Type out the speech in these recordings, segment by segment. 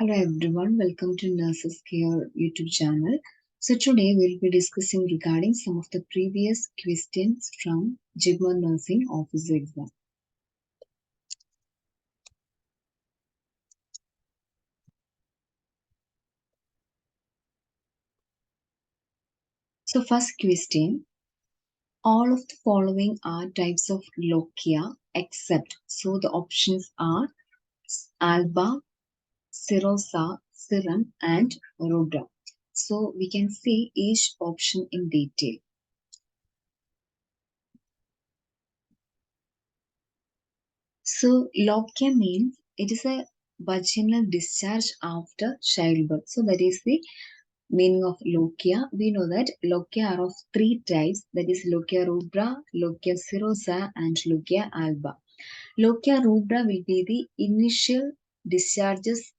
Hello everyone, welcome to Nurses Care YouTube channel. So today we'll be discussing regarding some of the previous questions from JIPMER Nursing Office exam. So first question, all of the following are types of Lochia except, so the options are alba, serosa, serum and rubra. So we can see each option in detail. So lochia means it is a vaginal discharge after childbirth. So that is the meaning of lochia. We know that lochia are of three types, that is lochia rubra, lochia serosa and lochia alba. Lochia rubra will be the initial discharges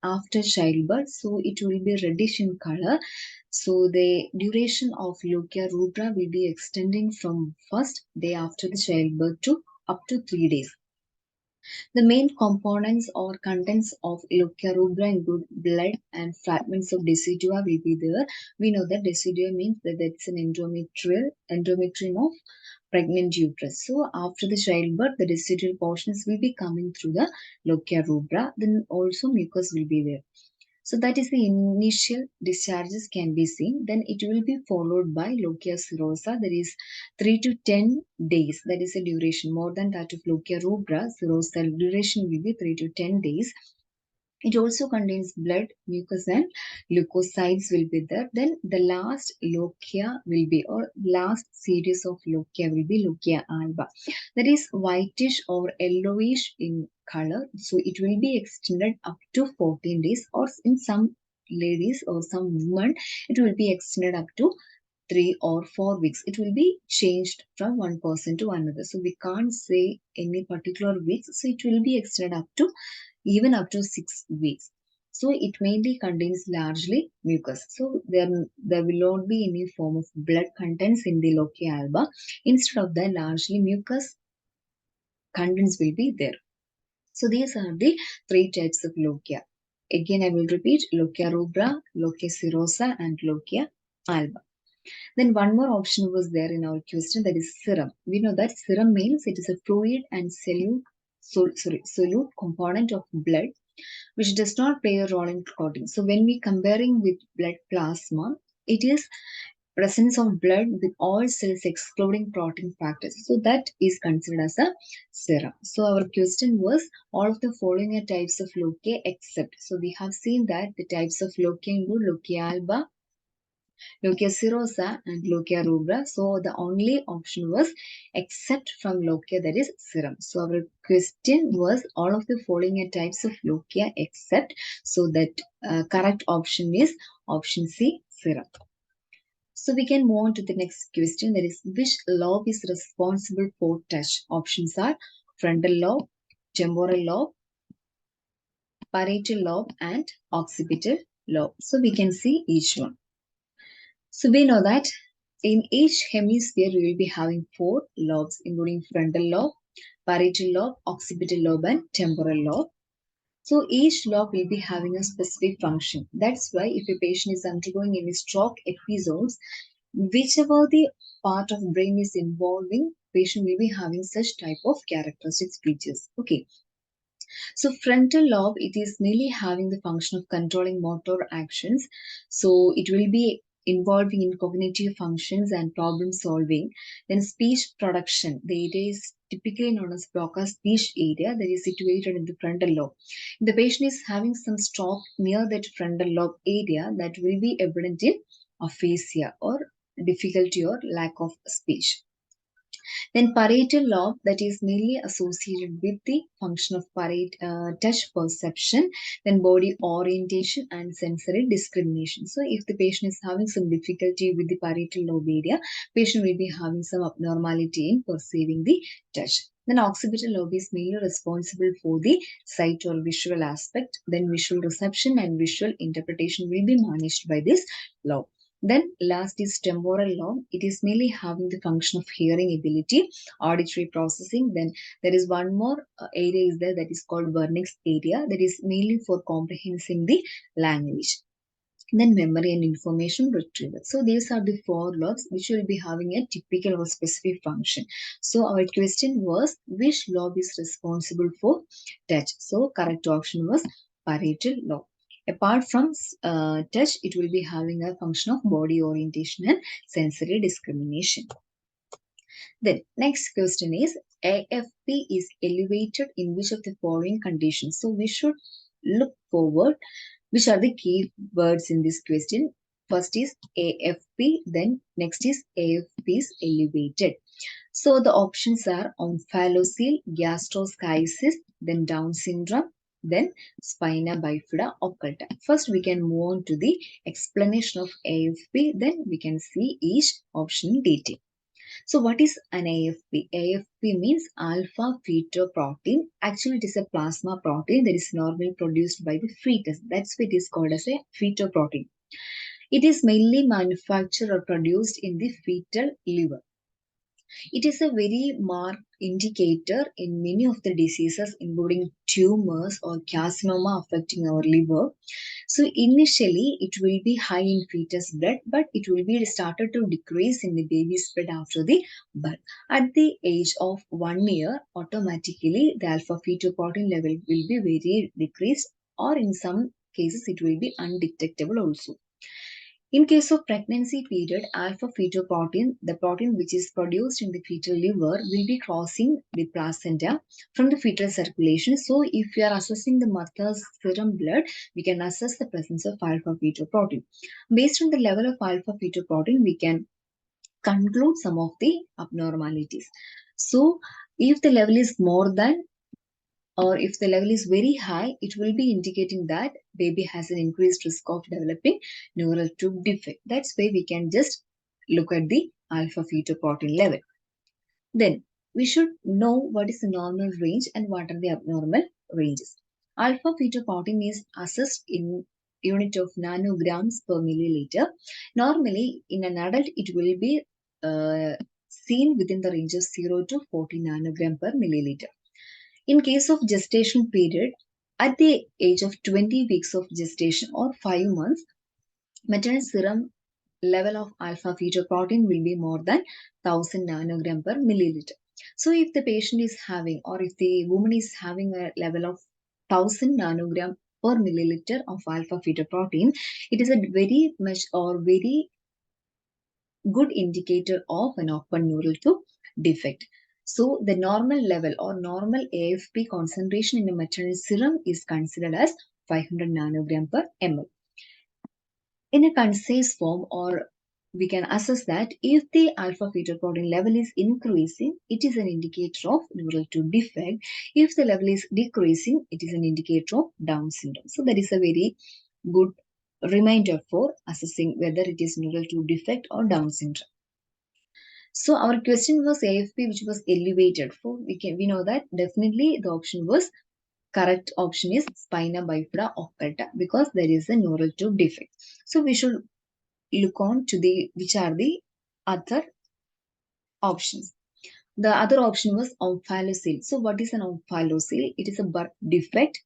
after childbirth, so it will be reddish in color. So the duration of lochia rubra will be extending from first day after the childbirth to up to 3 days. The main components or contents of Lochia rubra include blood and fragments of decidua will be there. We know that decidua means that it's an endometrium of pregnant uterus. So after the childbirth, the decidual portions will be coming through the Lochia rubra. Then also mucus will be there. So that is the initial discharges can be seen. Then it will be followed by lochia serosa, that is 3 to 10 days. That is a duration more than that of lochia rubra. Serosa duration will be 3 to 10 days. It also contains blood, mucus, and leukocytes will be there. Then the last lochia will be, or last series of lochia will be lochia alba. That is whitish or yellowish in color. So it will be extended up to 14 days, or in some ladies or some women, it will be extended up to 3 or 4 weeks. It will be changed from one person to another. So we can't say any particular weeks. So it will be extended up to even up to 6 weeks. So it mainly contains largely mucus. So there will not be any form of blood contents in the lochia alba. Instead of that, largely mucus contents will be there. So these are the three types of lochia. Again, I will repeat: lochia rubra, lochia serosa, and lochia alba. Then one more option was there in our question, that is serum. We know that serum means it is a fluid and solute component of blood which does not play a role in clotting. So when we comparing with blood plasma, it is presence of blood with all cells excluding clotting factors. So that is considered as a serum. So our question was all of the following are types of lochia except. So we have seen that the types of lochia include lochia alba, lochia serosa and lochia rubra. So the only option was except from lochia, that is serum. So our question was all of the following are types of lochia except. So that correct option is option C, serum. So we can move on to the next question, that is which lobe is responsible for touch? Options are frontal lobe, temporal lobe, parietal lobe and occipital lobe. So we can see each one. So we know that in each hemisphere we will be having 4 lobes including frontal lobe, parietal lobe, occipital lobe and temporal lobe. So each lobe will be having a specific function. That's why if a patient is undergoing any stroke episodes, whichever the part of brain is involving, patient will be having such type of characteristic features. Okay. So frontal lobe, it is mainly having the function of controlling motor actions. So it will be involving in cognitive functions and problem solving. Then speech production, the area is typically known as Broca's speech area that is situated in the frontal lobe. If the patient is having some stroke near that frontal lobe area, that will be evident in aphasia or difficulty or lack of speech. Then parietal lobe, that is mainly associated with the function of touch perception, then body orientation and sensory discrimination. So if the patient is having some difficulty with the parietal lobe area, patient will be having some abnormality in perceiving the touch. Then occipital lobe is mainly responsible for the sight or visual aspect. Then visual reception and visual interpretation will be managed by this lobe. Then last is temporal lobe. It is mainly having the function of hearing ability, auditory processing. Then there is one more area is there that is called Wernicke's area, that is mainly for comprehending the language. Then memory and information retrieval. So these are the four lobes which will be having a typical or specific function. So our question was, which lobe is responsible for touch? So correct option was parietal lobe. Apart from touch, it will be having a function of body orientation and sensory discrimination. Then next question is, AFP is elevated in which of the following conditions? So we should look forward which are the key words in this question. First is AFP, then next is AFP is elevated. So the options are Omphalocele, Gastroschisis, then Down syndrome, then Spina bifida, occulta. First we can move on to the explanation of AFP, then we can see each option in detail. So what is an AFP? AFP means alpha fetoprotein. Actually, it is a plasma protein that is normally produced by the fetus. That's why it is called as a fetoprotein. It is mainly manufactured or produced in the fetal liver. It is a very marked indicator in many of the diseases, including tumors or carcinoma affecting our liver. So initially it will be high in fetus blood, but it will be started to decrease in the baby's blood after the birth. At the age of 1 year, automatically the alpha fetoprotein level will be very decreased, or in some cases it will be undetectable also. In case of pregnancy period, alpha fetoprotein, the protein which is produced in the fetal liver, will be crossing the placenta from the fetal circulation. So if we are assessing the mother's serum blood, we can assess the presence of alpha fetoprotein. Based on the level of alpha fetoprotein, we can conclude some of the abnormalities. So if the level is more than, or if the level is very high, it will be indicating that baby has an increased risk of developing neural tube defect. That's why we can just look at the alpha fetoprotein level. Then we should know what is the normal range and what are the abnormal ranges. Alpha fetoprotein is assessed in unit of nanograms per milliliter. Normally, in an adult, it will be seen within the range of 0 to 40 nanogram per milliliter. In case of gestation period, at the age of 20 weeks of gestation or 5 months, maternal serum level of alpha fetoprotein will be more than 1000 nanogram per milliliter. So if the patient is having, or if the woman is having a level of 1000 nanogram per milliliter of alpha fetoprotein, it is a very much or very good indicator of an open neural tube defect. So the normal level or normal AFP concentration in a maternal serum is considered as 500 nanogram per ml. In a concise form, or we can assess that if the alpha fetoprotein level is increasing, it is an indicator of neural tube defect. If the level is decreasing, it is an indicator of Down syndrome. So that is a very good reminder for assessing whether it is neural tube defect or Down syndrome. So our question was AFP, which was elevated. For we know that definitely the option was correct option is Spina bifida occulta, because there is a neural tube defect. So we should look on to the which are the other options. The other option was Omphalocele. So what is an Omphalocele? It is a birth defect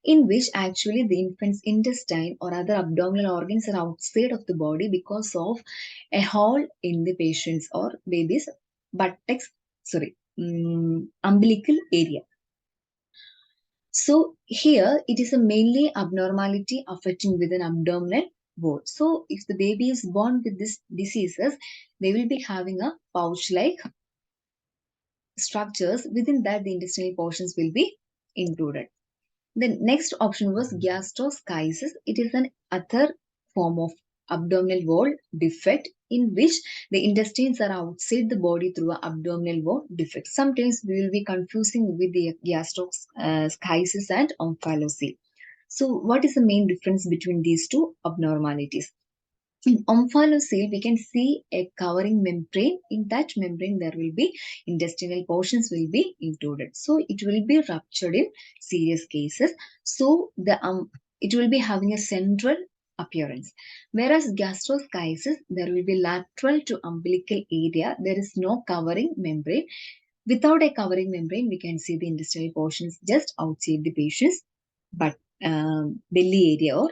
in which actually the infant's intestine or other abdominal organs are outside of the body because of a hole in the patient's or baby's buttocks, umbilical area. So here it is a mainly abnormality affecting within abdominal wall. So if the baby is born with these diseases, they will be having a pouch-like structures. Within that, the intestinal portions will be included. The next option was gastroschisis. It is an other form of abdominal wall defect in which the intestines are outside the body through an abdominal wall defect. Sometimes we will be confusing with the gastroschisis and omphalocele. So what is the main difference between these two abnormalities? In omphalocele, we can see a covering membrane. In that membrane, there will be intestinal portions will be included. So it will be ruptured in serious cases. So it will be having a central appearance. Whereas gastroschisis, there will be lateral to umbilical area. There is no covering membrane. Without a covering membrane, we can see the intestinal portions just outside the patient's but belly area or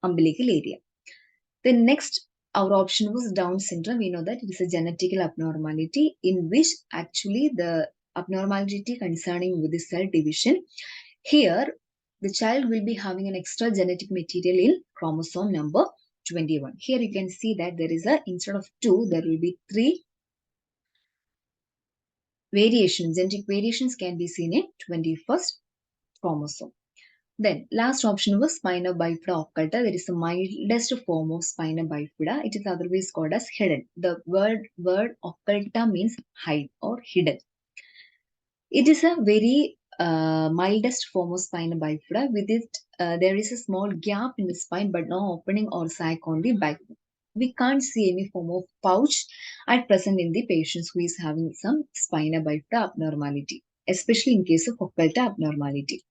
umbilical area. The next, our option was Down syndrome. We know that it is a genetical abnormality in which actually the abnormality concerning with the cell division. Here, the child will be having an extra genetic material in chromosome number 21. Here you can see that there is a, instead of 2, there will be 3 variations. Genetic variations can be seen in 21st chromosome. Then last option was spina bifida occulta. That is the mildest form of spina bifida. It is otherwise called as hidden. The word occulta means hide or hidden. It is a very mildest form of spina bifida. With it, there is a small gap in the spine, but no opening or sac on the back. We can't see any form of pouch at present in the patients who is having some spina bifida abnormality, especially in case of occulta abnormality.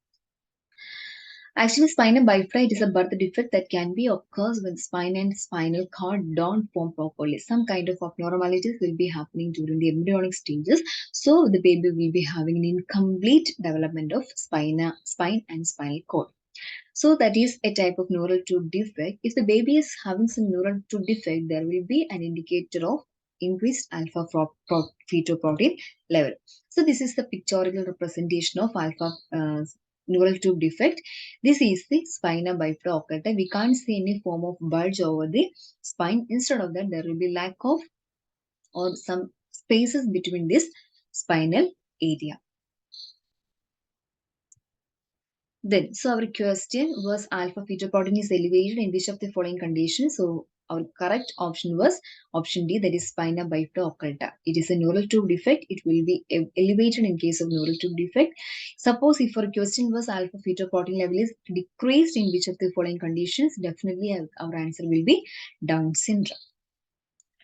Actually, spina bifida, it is a birth defect that can be occurs when spine and spinal cord don't form properly. Some kind of abnormalities will be happening during the embryonic stages. So the baby will be having an incomplete development of spine and spinal cord. So that is a type of neural tube defect. If the baby is having some neural tube defect, there will be an indicator of increased alpha fetoprotein level. So this is the pictorial representation of alpha neural tube defect. This is the spina bifida occulta. We can't see any form of bulge over the spine. Instead of that, there will be lack of or some spaces between this spinal area. Then, so our question was alpha fetoprotein is elevated in which of the following conditions? So our correct option was option D, that is spina bifida occulta. It is a neural tube defect. It will be elevated in case of neural tube defect. Suppose if our question was alpha fetoprotein level is decreased in which of the following conditions, definitely our answer will be Down syndrome.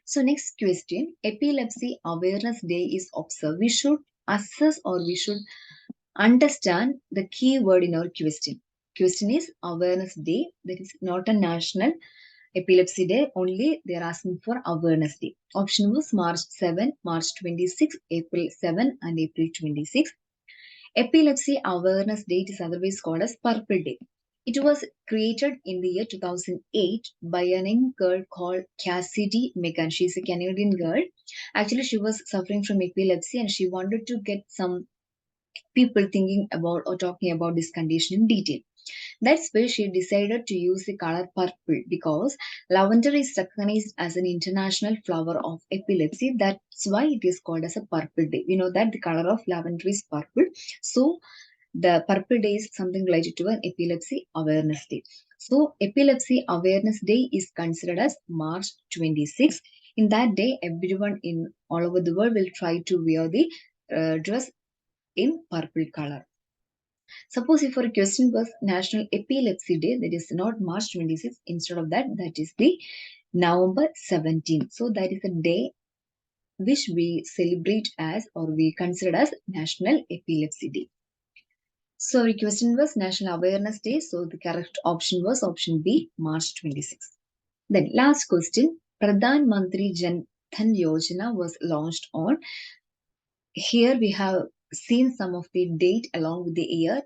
So next question, epilepsy awareness day is observed. We should assess or we should understand the key word in our question. Question is awareness day. That is not a national epilepsy day. Only they are asking for awareness day. Option was March 7, March 26, April 7 and April 26. Epilepsy awareness day is otherwise called as Purple Day. It was created in the year 2008 by a young girl called Cassidy Megan. She is a Canadian girl. Actually, she was suffering from epilepsy and she wanted to get some people thinking about or talking about this condition in detail. That's why she decided to use the color purple because lavender is recognized as an international flower of epilepsy. That's why it is called as a purple day. We know that the color of lavender is purple. So the purple day is something related to an epilepsy awareness day. So epilepsy awareness day is considered as March 26. In that day, everyone in all over the world will try to wear the dress in purple color. Suppose if our question was National Epilepsy Day, that is not March 26th, instead of that, that is the November 17th. So that is a day which we celebrate as or we consider as National Epilepsy Day. So our question was National Awareness Day. So the correct option was option B, March 26th. Then last question, Pradhan Mantri Jan Dhan Yojana was launched on. Here we have seen some of the date along with the year.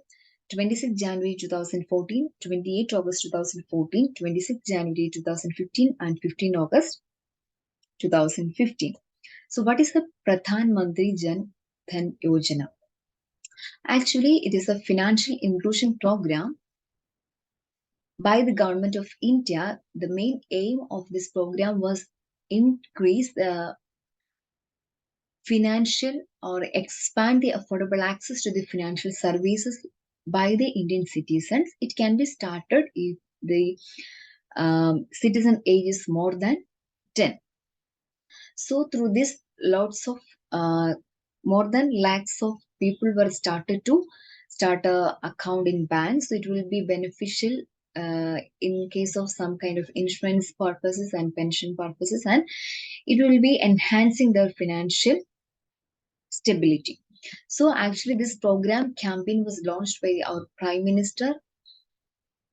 26 January 2014, 28 August 2014, 26 January 2015 and 15 August 2015. So what is the Pradhan Mantri Jan Dhan Yojana? Actually, it is a financial inclusion program by the government of India. The main aim of this program was increase the financial or expand the affordable access to the financial services by the Indian citizens. It can be started if the citizen age is more than 10. So through this, lots of more than lakhs of people were started to start a account in banks. So it will be beneficial in case of some kind of insurance purposes and pension purposes, and it will be enhancing their financial stability. So actually this program campaign was launched by our Prime Minister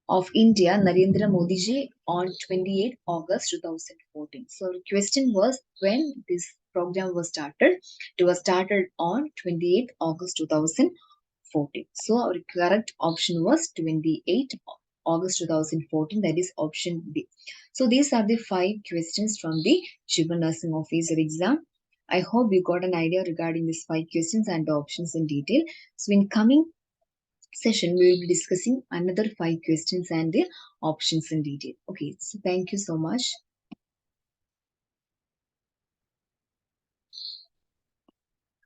of India, Narendra Modi ji, on 28 August 2014. So the question was when this program was started. It was started on 28 August 2014. So our correct option was 28 August 2014. That is option B. So these are the 5 questions from the JIPMER Nursing Officer exam. I hope you got an idea regarding these 5 questions and the options in detail. So in coming session, we will be discussing another 5 questions and the options in detail. Okay, so thank you so much.